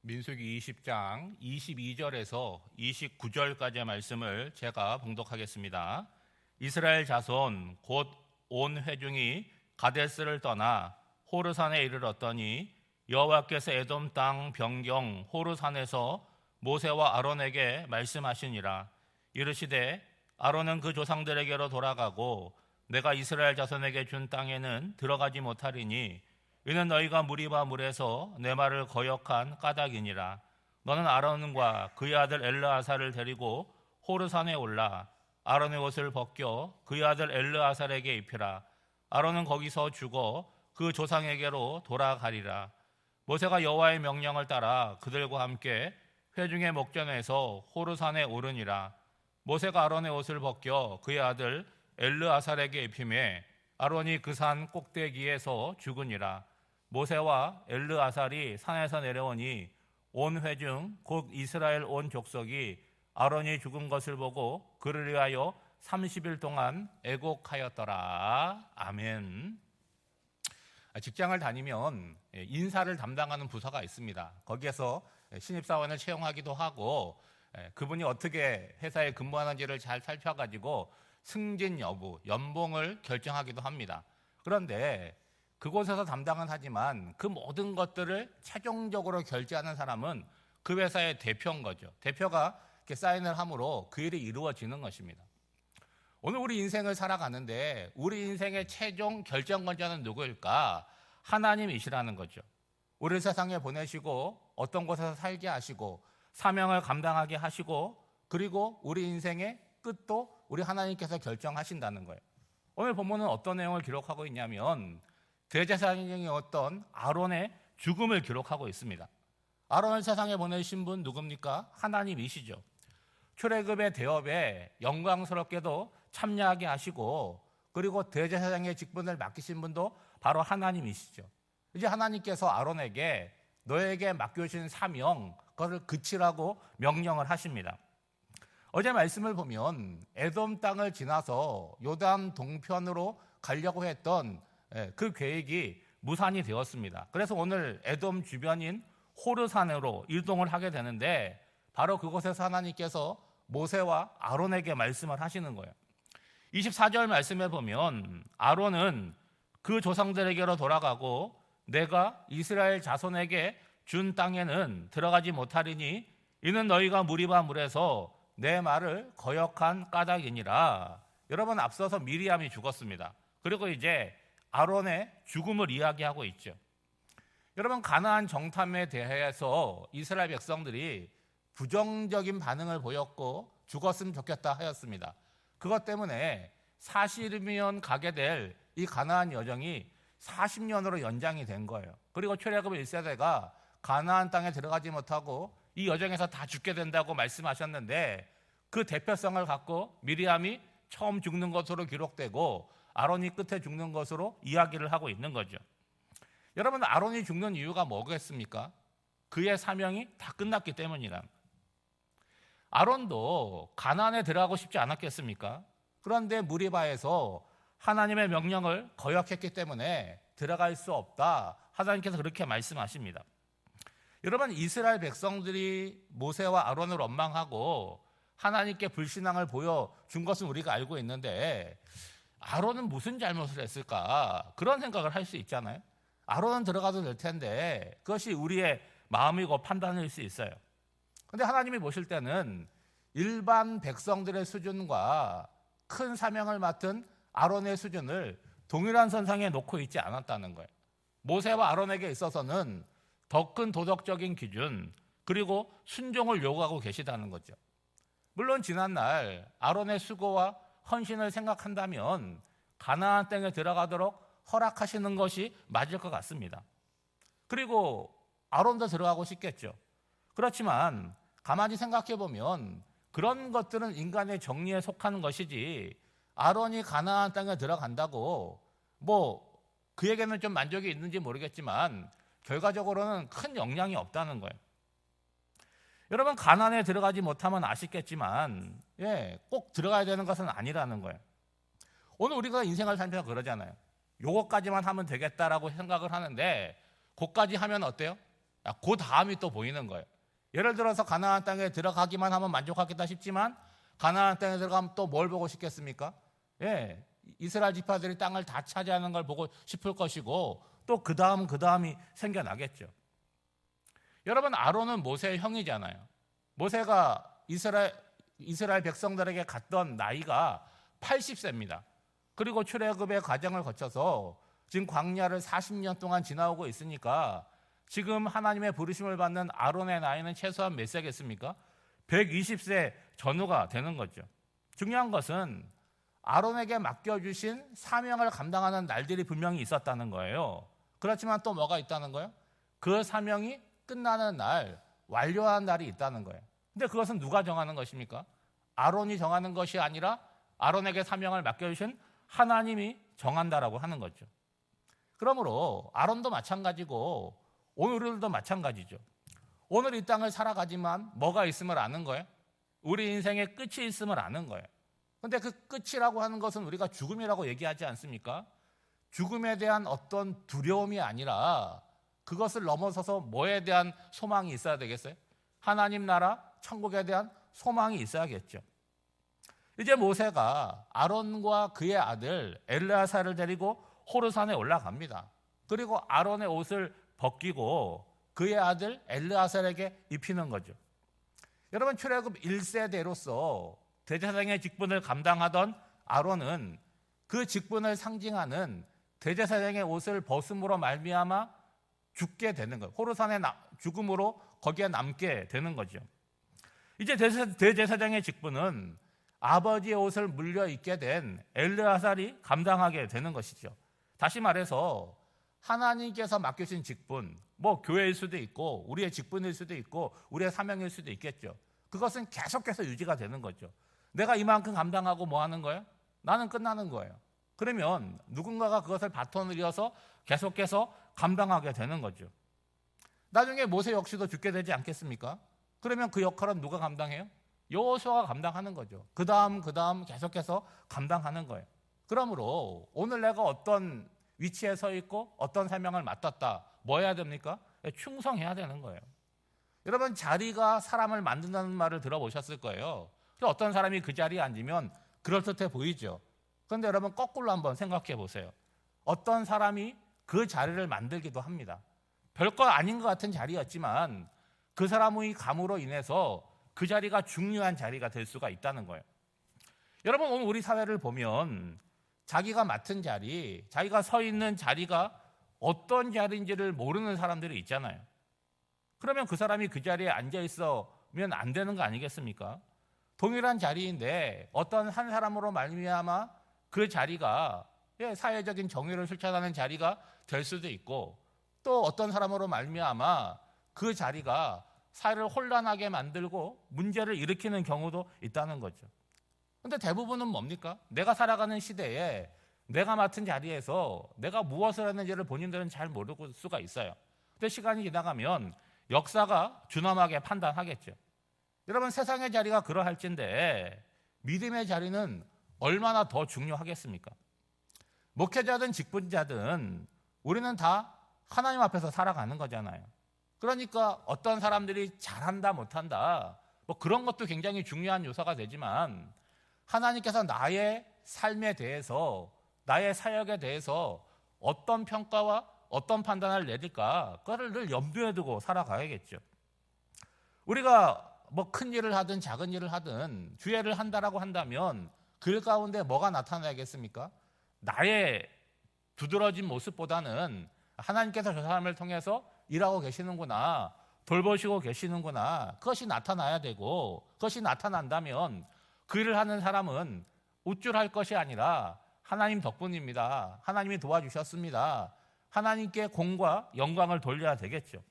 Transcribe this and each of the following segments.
민수기 20장 22절에서 29절까지의 말씀을 제가 봉독하겠습니다. 이스라엘 자손 곧 온 회중이 가데스를 떠나 호르산에 이르렀더니 여호와께서 에돔 땅 변경 호르산에서 모세와 아론에게 말씀하시니라. 이르시되 아론은 그 조상들에게로 돌아가고 내가 이스라엘 자손에게 준 땅에는 들어가지 못하리니 이는 너희가 무리바 물에서 내 말을 거역한 까닭이니라. 너는 아론과 그의 아들 엘르아살을 데리고 호르산에 올라 아론의 옷을 벗겨 그의 아들 엘르아살에게 입히라. 아론은 거기서 죽어 그 조상에게로 돌아가리라. 모세가 여호와의 명령을 따라 그들과 함께 회중의 목전에서 호르산에 오르니라. 모세가 아론의 옷을 벗겨 그의 아들 엘르아살에게 입히매 아론이 그 산 꼭대기에서 죽으니라. 모세와 엘르아살이 산에서 내려오니 온 회중 곧 이스라엘 온 족속이 아론이 죽은 것을 보고 그를 위하여 30일 동안 애곡하였더라. 아멘. 직장을 다니면 인사를 담당하는 부서가 있습니다. 거기에서 신입사원을 채용하기도 하고 그분이 어떻게 회사에 근무하는지를 잘 살펴가지고 승진 여부, 연봉을 결정하기도 합니다. 그런데 그곳에서 담당은 하지만 그 모든 것들을 최종적으로 결제하는 사람은 그 회사의 대표인 거죠. 대표가 이렇게 사인을 함으로 그 일이 이루어지는 것입니다. 오늘 우리 인생을 살아가는데 우리 인생의 최종 결정권자는 누구일까? 하나님이시라는 거죠. 우리를 세상에 보내시고 어떤 곳에서 살게 하시고 사명을 감당하게 하시고 그리고 우리 인생의 끝도 우리 하나님께서 결정하신다는 거예요. 오늘 본문은 어떤 내용을 기록하고 있냐면 대제사장이었던 아론의 죽음을 기록하고 있습니다. 아론을 세상에 보내신 분 누굽니까? 하나님이시죠. 출애굽의 대업에 영광스럽게도 참여하게 하시고 그리고 대제사장의 직분을 맡기신 분도 바로 하나님이시죠. 이제 하나님께서 아론에게 너에게 맡겨주신 사명 그것을 그치라고 명령을 하십니다. 어제 말씀을 보면 에돔 땅을 지나서 요단 동편으로 가려고 했던 그 계획이 무산이 되었습니다. 그래서 오늘 에돔 주변인 호르산으로 이동을 하게 되는데 바로 그곳에서 하나님께서 모세와 아론에게 말씀을 하시는 거예요. 24절 말씀에 보면 아론은 그 조상들에게로 돌아가고 내가 이스라엘 자손에게 준 땅에는 들어가지 못하리니 이는 너희가 무리바 물에서 내 말을 거역한 까닭이니라. 여러분 앞서서 미리암이 죽었습니다. 그리고 이제 아론의 죽음을 이야기하고 있죠. 여러분 가나안 정탐에 대해서 이스라엘 백성들이 부정적인 반응을 보였고 죽었으면 좋겠다 하였습니다. 그것 때문에 40년 가게 될 이 가나안 여정이 40년으로 연장이 된 거예요. 그리고 출애굽 1세대가 가나안 땅에 들어가지 못하고 이 여정에서 다 죽게 된다고 말씀하셨는데 그 대표성을 갖고 미리암이 처음 죽는 것으로 기록되고 아론이 끝에 죽는 것으로 이야기를 하고 있는 거죠. 여러분 아론이 죽는 이유가 뭐겠습니까? 그의 사명이 다 끝났기 때문이라. 아론도 가나안에 들어가고 싶지 않았겠습니까? 그런데 무리바에서 하나님의 명령을 거역했기 때문에 들어갈 수 없다. 하나님께서 그렇게 말씀하십니다. 여러분 이스라엘 백성들이 모세와 아론을 원망하고 하나님께 불신앙을 보여준 것은 우리가 알고 있는데 아론은 무슨 잘못을 했을까? 그런 생각을 할 수 있잖아요. 아론은 들어가도 될 텐데 그것이 우리의 마음이고 판단일 수 있어요. 그런데 하나님이 보실 때는 일반 백성들의 수준과 큰 사명을 맡은 아론의 수준을 동일한 선상에 놓고 있지 않았다는 거예요. 모세와 아론에게 있어서는 더 큰 도덕적인 기준 그리고 순종을 요구하고 계시다는 거죠. 물론 지난날 아론의 수고와 헌신을 생각한다면 가나안 땅에 들어가도록 허락하시는 것이 맞을 것 같습니다. 그리고 아론도 들어가고 싶겠죠. 그렇지만 가만히 생각해 보면 그런 것들은 인간의 정리에 속하는 것이지 아론이 가나안 땅에 들어간다고 뭐 그에게는 좀 만족이 있는지 모르겠지만 결과적으로는 큰 영향이 없다는 거예요. 여러분 가나안에 들어가지 못하면 아쉽겠지만 꼭 들어가야 되는 것은 아니라는 거예요. 오늘 우리가 인생을 살면서 그러잖아요. 요거까지만 하면 되겠다라고 생각을 하는데 그것까지 하면 어때요? 그 다음이 또 보이는 거예요. 예를 들어서 가나안 땅에 들어가기만 하면 만족하겠다 싶지만 가나안 땅에 들어가면 또 뭘 보고 싶겠습니까? 예, 이스라엘 지파들이 땅을 다 차지하는 걸 보고 싶을 것이고 또 그 다음이 생겨나겠죠. 여러분, 아론은 모세의 형이잖아요. 모세가 이스라엘 백성들에게 갔던 나이가 80세입니다. 그리고 출애굽의 과정을 거쳐서 지금 광야를 40년 동안 지나오고 있으니까 지금 하나님의 부르심을 받는 아론의 나이는 최소한 몇 세겠습니까? 120세 전후가 되는 거죠. 중요한 것은 아론에게 맡겨주신 사명을 감당하는 날들이 분명히 있었다는 거예요. 그렇지만 또 뭐가 있다는 거예요? 그 사명이 끝나는 날, 완료한 날이 있다는 거예요. 근데 그것은 누가 정하는 것입니까? 아론이 정하는 것이 아니라 아론에게 사명을 맡겨주신 하나님이 정한다라고 하는 거죠. 그러므로 아론도 마찬가지고 오늘 우리들도 마찬가지죠. 오늘 이 땅을 살아가지만 뭐가 있음을 아는 거예요? 우리 인생의 끝이 있음을 아는 거예요. 그런데 그 끝이라고 하는 것은 우리가 죽음이라고 얘기하지 않습니까? 죽음에 대한 어떤 두려움이 아니라 그것을 넘어서서 뭐에 대한 소망이 있어야 되겠어요? 하나님 나라, 천국에 대한 소망이 있어야겠죠. 이제 모세가 아론과 그의 아들 엘르아사를 데리고 호르산에 올라갑니다. 그리고 아론의 옷을 벗기고 그의 아들 엘르아살에게 입히는 거죠. 여러분, 출애굽 1세대로서 대제사장의 직분을 감당하던 아론은 그 직분을 상징하는 대제사장의 옷을 벗음으로 말미암아 죽게 되는 거예요. 호르산의 죽음으로 거기에 남게 되는 거죠. 이제 대제사장의 직분은 아버지의 옷을 물려 입게 된 엘르아살이 감당하게 되는 것이죠. 다시 말해서 하나님께서 맡기신 직분, 교회일 수도 있고 우리의 직분일 수도 있고 우리의 사명일 수도 있겠죠. 그것은 계속해서 유지가 되는 거죠. 내가 이만큼 감당하고 뭐 하는 거예요? 나는 끝나는 거예요. 그러면 누군가가 그것을 바톤을 이어서 계속해서 감당하게 되는 거죠. 나중에 모세 역시도 죽게 되지 않겠습니까? 그러면 그 역할은 누가 감당해요? 여호수아가 감당하는 거죠. 그 다음 계속해서 감당하는 거예요. 그러므로 오늘 내가 어떤 위치에 서 있고 어떤 사명을 맡았다, 뭐 해야 됩니까? 충성해야 되는 거예요. 여러분, 자리가 사람을 만든다는 말을 들어보셨을 거예요. 어떤 사람이 그 자리에 앉으면 그럴듯해 보이죠. 그런데 여러분, 거꾸로 한번 생각해 보세요. 어떤 사람이 그 자리를 만들기도 합니다. 별거 아닌 것 같은 자리였지만 그 사람의 감으로 인해서 그 자리가 중요한 자리가 될 수가 있다는 거예요. 여러분, 오늘 우리 사회를 보면 자기가 맡은 자리, 자기가 서 있는 자리가 어떤 자리인지를 모르는 사람들이 있잖아요. 그러면 그 사람이 그 자리에 앉아 있으면 안 되는 거 아니겠습니까? 동일한 자리인데 어떤 한 사람으로 말미암아 그 자리가 사회적인 정의를 실천하는 자리가 될 수도 있고 또 어떤 사람으로 말미암아 그 자리가 사회를 혼란하게 만들고 문제를 일으키는 경우도 있다는 거죠. 그런데 대부분은 뭡니까? 내가 살아가는 시대에 내가 맡은 자리에서 내가 무엇을 했는지를 본인들은 잘 모를 수가 있어요. 근데 시간이 지나가면 역사가 준엄하게 판단하겠죠. 여러분, 세상의 자리가 그러할진데 믿음의 자리는 얼마나 더 중요하겠습니까? 목회자든 직분자든 우리는 다 하나님 앞에서 살아가는 거잖아요. 그러니까 어떤 사람들이 잘한다 못한다 그런 것도 굉장히 중요한 요소가 되지만 하나님께서 나의 삶에 대해서 나의 사역에 대해서 어떤 평가와 어떤 판단을 내릴까 그거를 늘 염두에 두고 살아가야겠죠. 우리가 큰 일을 하든 작은 일을 하든 주애를 한다라고 한다면 그 가운데 뭐가 나타나겠습니까? 나의 두드러진 모습보다는 하나님께서 저 사람을 통해서 일하고 계시는구나, 돌보시고 계시는구나, 그것이 나타나야 되고 그것이 나타난다면 그 일을 하는 사람은 우쭐할 것이 아니라 하나님 덕분입니다, 하나님이 도와주셨습니다, 하나님께 공과 영광을 돌려야 되겠죠.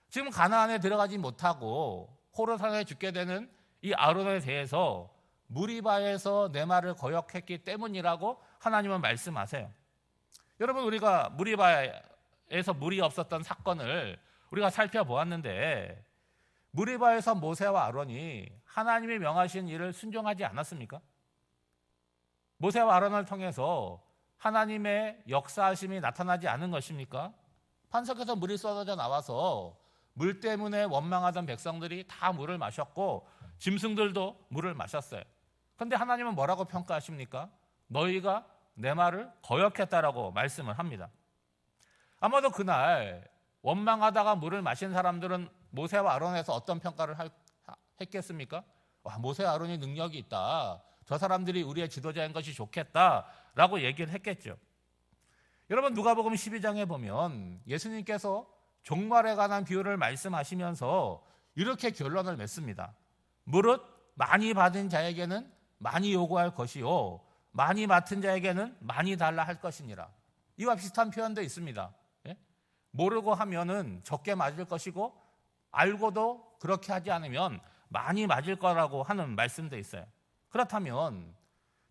지금 가나안에 들어가지 못하고 호르산에 죽게 되는 이 아론에 대해서 무리바에서 내 말을 거역했기 때문이라고 하나님은 말씀하세요. 여러분, 우리가 무리바에서 물이 없었던 사건을 우리가 살펴보았는데 무리바에서 모세와 아론이 하나님이 명하신 일을 순종하지 않았습니까? 모세와 아론을 통해서 하나님의 역사하심이 나타나지 않은 것입니까? 반석에서 물이 쏟아져 나와서 물 때문에 원망하던 백성들이 다 물을 마셨고 짐승들도 물을 마셨어요. 그런데 하나님은 뭐라고 평가하십니까? 너희가 내 말을 거역했다라고 말씀을 합니다. 아마도 그날 원망하다가 물을 마신 사람들은 모세와 아론에서 어떤 평가를 했겠습니까? 와, 모세와 아론이 능력이 있다. 저 사람들이 우리의 지도자인 것이 좋겠다라고 얘기를 했겠죠. 여러분, 누가복음 12장에 보면 예수님께서 종말에 관한 비유를 말씀하시면서 이렇게 결론을 맺습니다. 무릇 많이 받은 자에게는 많이 요구할 것이요 많이 맡은 자에게는 많이 달라 할 것이니라. 이와 비슷한 표현도 있습니다. 예? 모르고 하면은 적게 맞을 것이고 알고도 그렇게 하지 않으면 많이 맞을 거라고 하는 말씀도 있어요. 그렇다면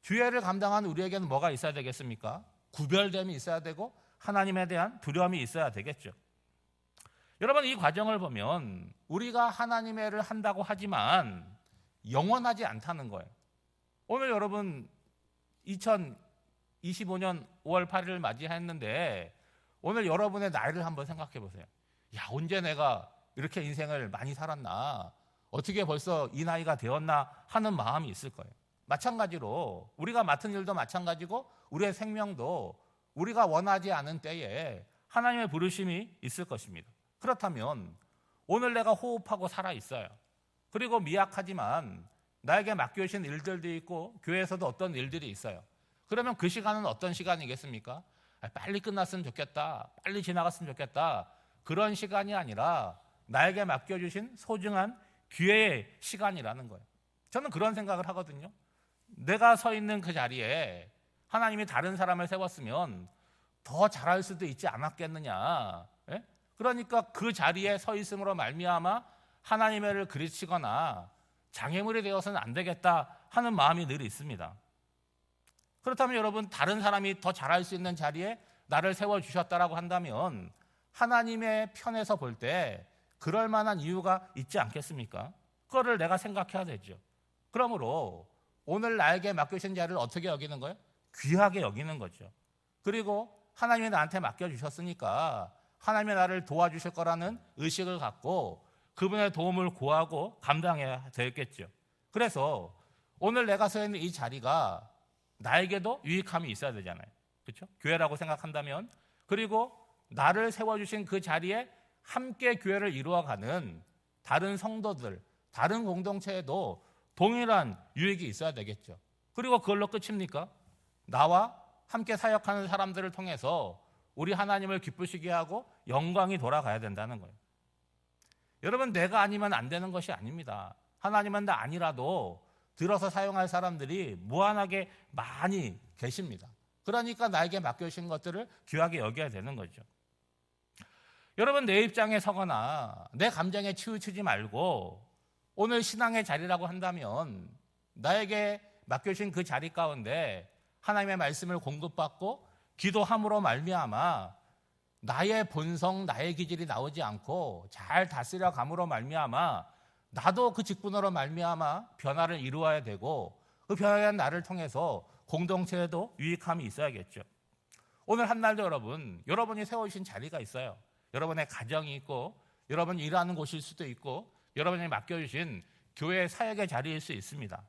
주애를 감당한 우리에게는 뭐가 있어야 되겠습니까? 구별됨이 있어야 되고 하나님에 대한 두려움이 있어야 되겠죠. 여러분, 이 과정을 보면 우리가 하나님의 일을 한다고 하지만 영원하지 않다는 거예요. 오늘 여러분 2025년 5월 8일을 맞이했는데 오늘 여러분의 나이를 한번 생각해 보세요. 야, 언제 내가 이렇게 인생을 많이 살았나? 어떻게 벌써 이 나이가 되었나 하는 마음이 있을 거예요. 마찬가지로 우리가 맡은 일도 마찬가지고 우리의 생명도 우리가 원하지 않은 때에 하나님의 부르심이 있을 것입니다. 그렇다면 오늘 내가 호흡하고 살아 있어요. 그리고 미약하지만 나에게 맡겨주신 일들도 있고 교회에서도 어떤 일들이 있어요. 그러면 그 시간은 어떤 시간이겠습니까? 빨리 끝났으면 좋겠다, 빨리 지나갔으면 좋겠다, 그런 시간이 아니라 나에게 맡겨주신 소중한 기회의 시간이라는 거예요. 저는 그런 생각을 하거든요. 내가 서 있는 그 자리에 하나님이 다른 사람을 세웠으면 더 잘할 수도 있지 않았겠느냐. 예? 그러니까 그 자리에 서 있음으로 말미암아 하나님의 일을 그르치거나 장애물이 되어서는 안 되겠다 하는 마음이 늘 있습니다. 그렇다면 여러분, 다른 사람이 더 잘할 수 있는 자리에 나를 세워주셨다라고 한다면 하나님의 편에서 볼 때 그럴 만한 이유가 있지 않겠습니까? 그거를 내가 생각해야 되죠. 그러므로 오늘 나에게 맡겨주신 자리를 어떻게 여기는 거예요? 귀하게 여기는 거죠. 그리고 하나님이 나한테 맡겨주셨으니까 하나님이 나를 도와주실 거라는 의식을 갖고 그분의 도움을 구하고 감당해야 되겠죠. 그래서 오늘 내가 서 있는 이 자리가 나에게도 유익함이 있어야 되잖아요. 그렇죠? 교회라고 생각한다면, 그리고 나를 세워주신 그 자리에 함께 교회를 이루어가는 다른 성도들, 다른 공동체에도 동일한 유익이 있어야 되겠죠. 그리고 그걸로 끝입니까? 나와 함께 사역하는 사람들을 통해서 우리 하나님을 기쁘시게 하고 영광이 돌아가야 된다는 거예요. 여러분, 내가 아니면 안 되는 것이 아닙니다. 하나님은 나 아니라도 들어서 사용할 사람들이 무한하게 많이 계십니다. 그러니까 나에게 맡겨주신 것들을 귀하게 여겨야 되는 거죠. 여러분, 내 입장에 서거나 내 감정에 치우치지 말고 오늘 신앙의 자리라고 한다면 나에게 맡겨주신 그 자리 가운데 하나님의 말씀을 공급받고 기도함으로 말미암아 나의 본성, 나의 기질이 나오지 않고 잘 다스려 감으로 말미암아 나도 그 직분으로 말미암아 변화를 이루어야 되고 그 변화된 나를 통해서 공동체에도 유익함이 있어야겠죠. 오늘 한날도 여러분이 세워주신 자리가 있어요. 여러분의 가정이 있고 여러분이 일하는 곳일 수도 있고 여러분이 맡겨주신 교회 사역의 자리일 수 있습니다.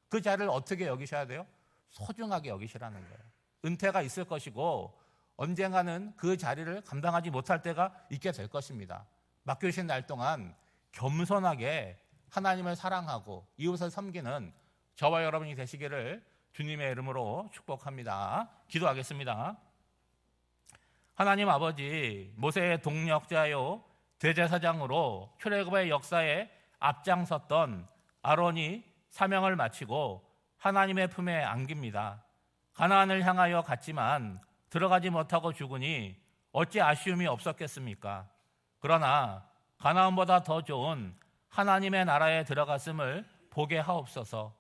그 자리를 어떻게 여기셔야 돼요? 소중하게 여기시라는 거예요. 은퇴가 있을 것이고 언젠가는 그 자리를 감당하지 못할 때가 있게 될 것입니다. 맡겨주신 날 동안 겸손하게 하나님을 사랑하고 이웃을 섬기는 저와 여러분이 되시기를 주님의 이름으로 축복합니다. 기도하겠습니다. 하나님 아버지, 모세의 동력자요 대제사장으로 출애굽의 역사에 앞장섰던 아론이 사명을 마치고 하나님의 품에 안깁니다. 가나안을 향하여 갔지만 들어가지 못하고 죽으니 어찌 아쉬움이 없었겠습니까? 그러나 가나안보다 더 좋은 하나님의 나라에 들어갔음을 보게 하옵소서.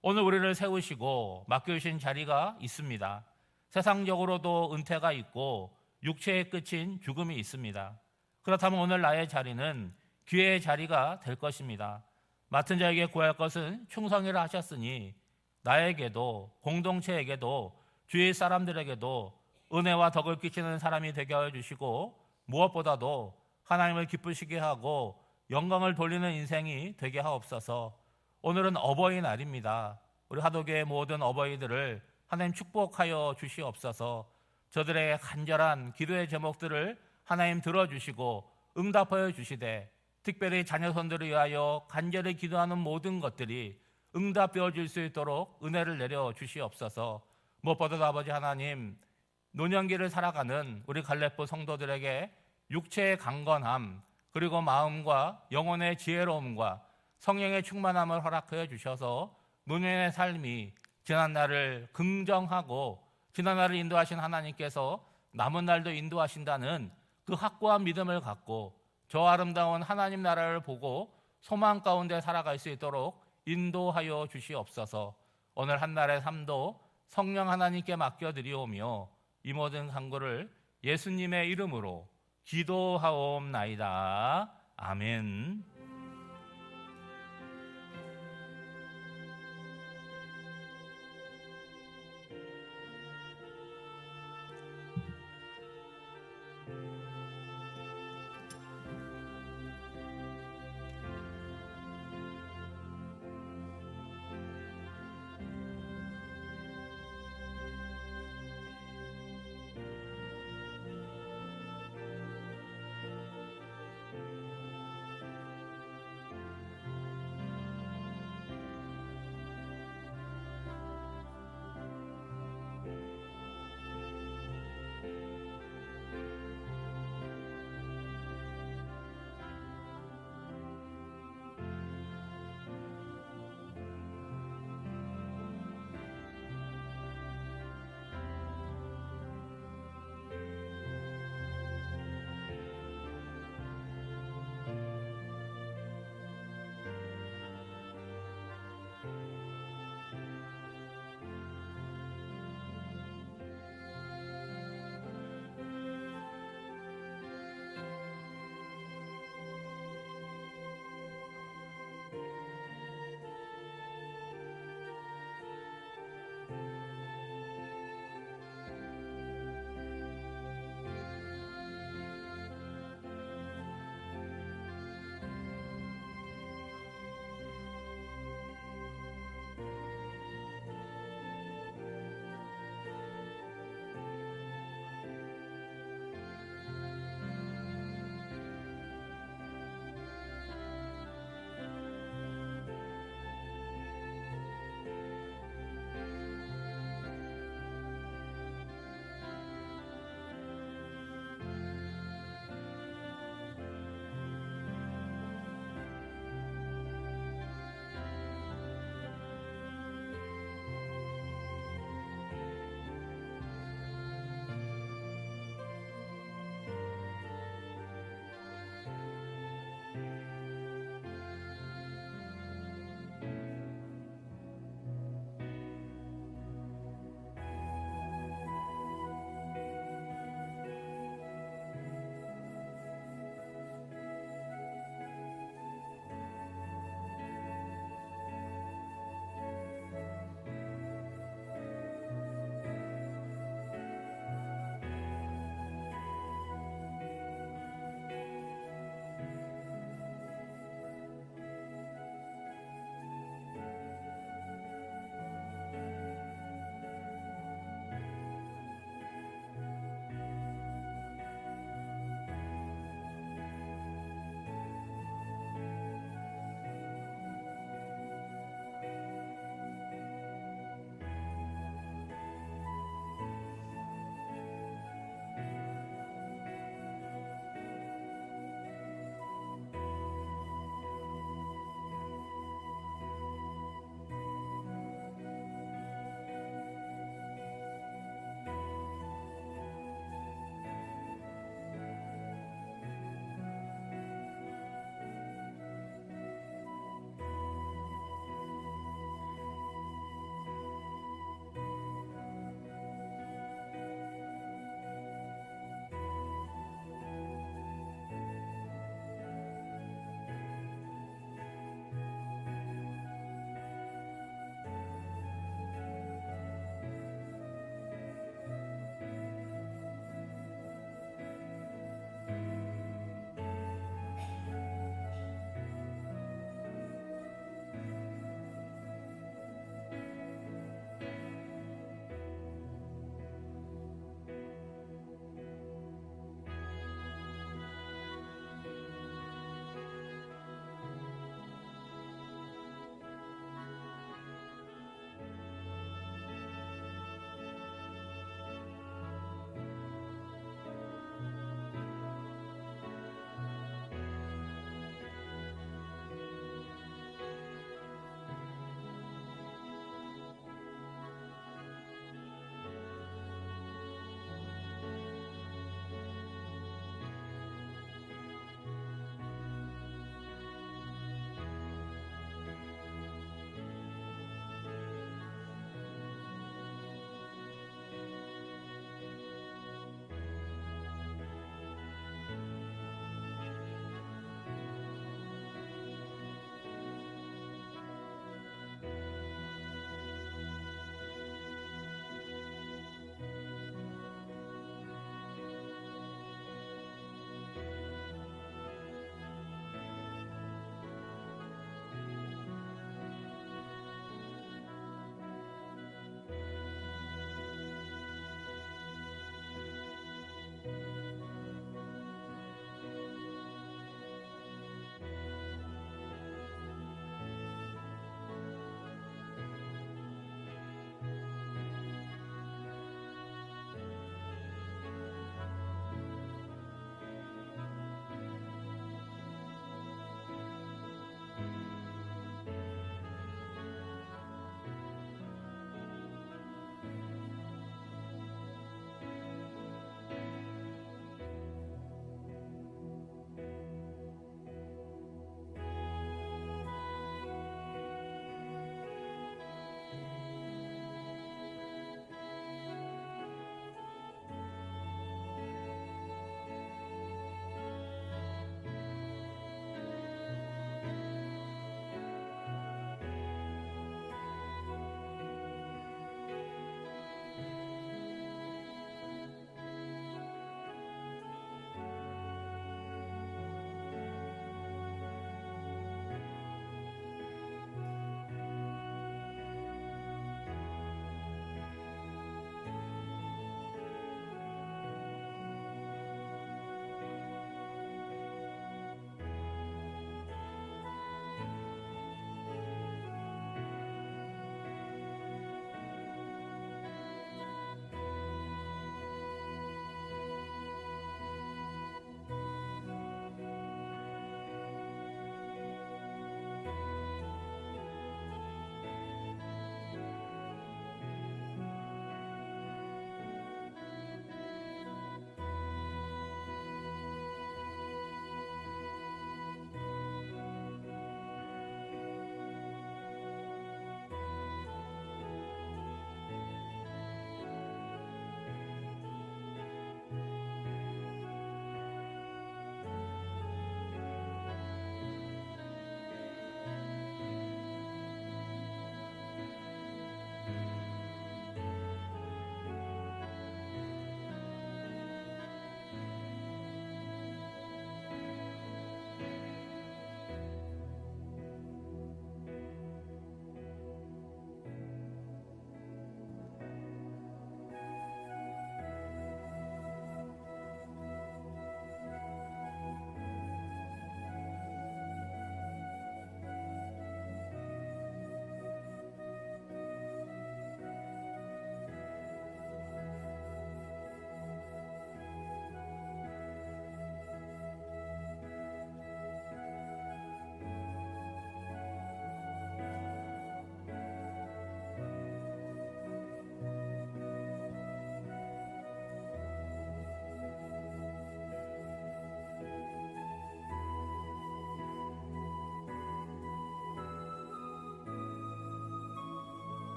오늘 우리를 세우시고 맡겨주신 자리가 있습니다. 세상적으로도 은퇴가 있고 육체의 끝인 죽음이 있습니다. 그렇다면 오늘 나의 자리는 기회의 자리가 될 것입니다. 맡은 자에게 구할 것은 충성이라 하셨으니 나에게도 공동체에게도 주위 사람들에게도 은혜와 덕을 끼치는 사람이 되게 하여 주시고 무엇보다도 하나님을 기쁘시게 하고 영광을 돌리는 인생이 되게 하옵소서. 오늘은 어버이날입니다. 우리 하도교의 모든 어버이들을 하나님 축복하여 주시옵소서. 저들의 간절한 기도의 제목들을 하나님 들어주시고 응답하여 주시되, 특별히 자녀손들을 위하여 간절히 기도하는 모든 것들이 응답되어 줄 수 있도록 은혜를 내려 주시옵소서. 무엇보다도 아버지 하나님, 노년기를 살아가는 우리 갈렙부 성도들에게 육체의 강건함, 그리고 마음과 영혼의 지혜로움과 성령의 충만함을 허락하여 주셔서 노년의 삶이 지난 날을 긍정하고 지난 날을 인도하신 하나님께서 남은 날도 인도하신다는 그 확고한 믿음을 갖고 저 아름다운 하나님 나라를 보고 소망 가운데 살아갈 수 있도록 인도하여 주시옵소서. 오늘 한 날의 삶도 성령 하나님께 맡겨드리오며 이 모든 간구를 예수님의 이름으로 기도하옵나이다. 아멘.